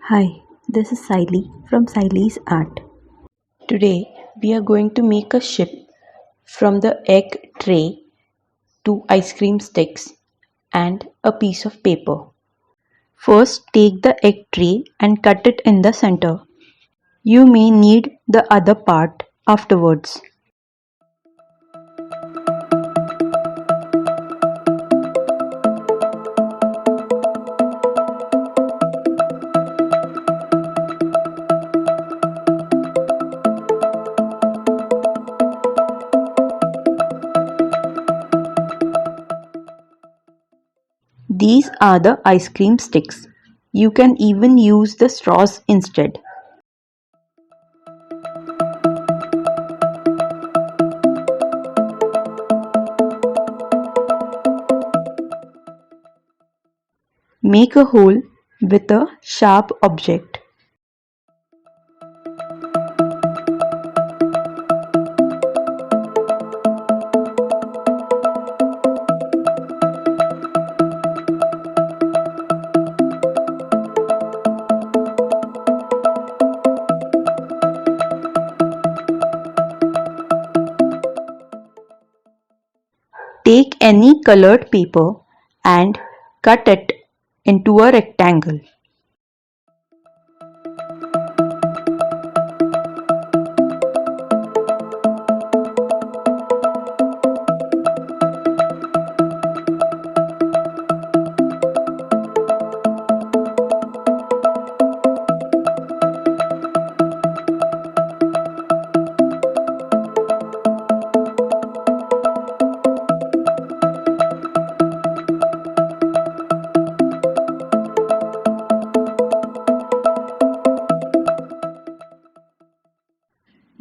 Hi, this is Siley from Siley's Art. Today we are going to make a ship from the egg tray to ice cream sticks and a piece of paper. First take the egg tray and cut it in the center. You may need the other part afterwards. These are the ice cream sticks. You can even use the straws instead. Make a hole with a sharp object. Take any colored paper and cut it into a rectangle.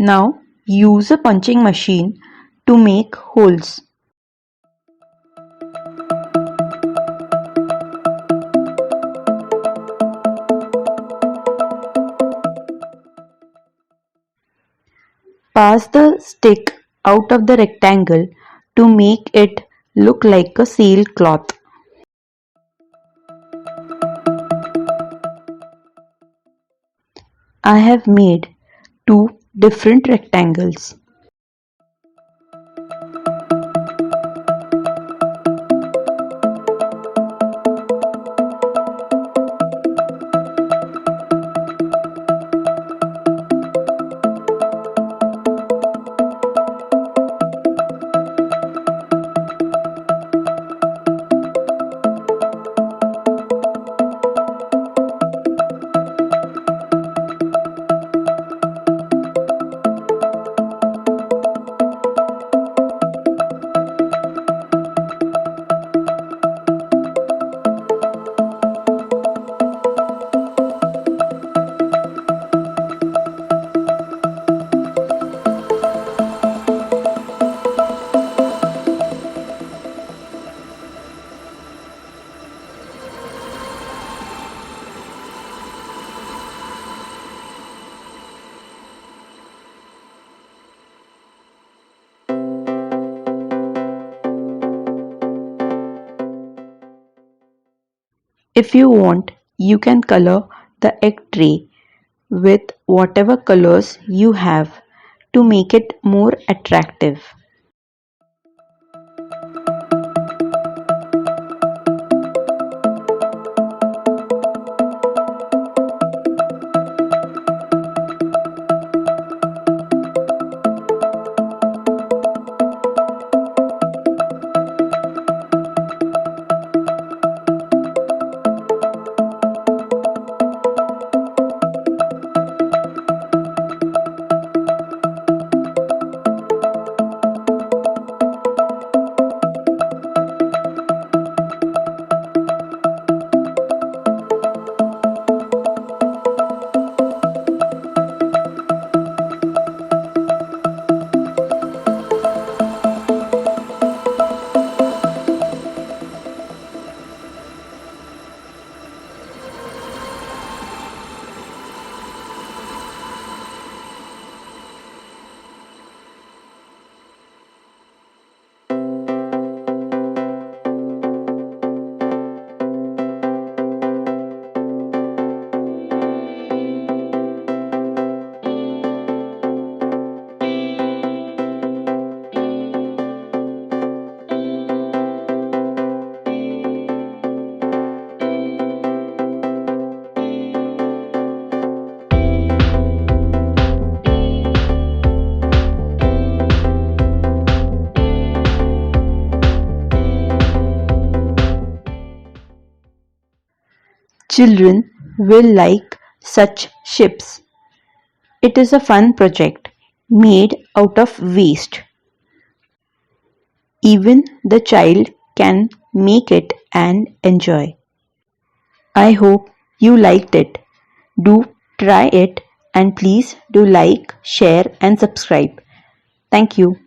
Now use a punching machine to make holes. Pass the stick out of the rectangle to make it look like a sailcloth. I have made two different rectangles. If you want, you can color the egg tray with whatever colors you have to make it more attractive. Children will like such ships. It is a fun project made out of waste. Even the child can make it and enjoy. I hope you liked it. Do try it and please do like, share and subscribe. Thank you.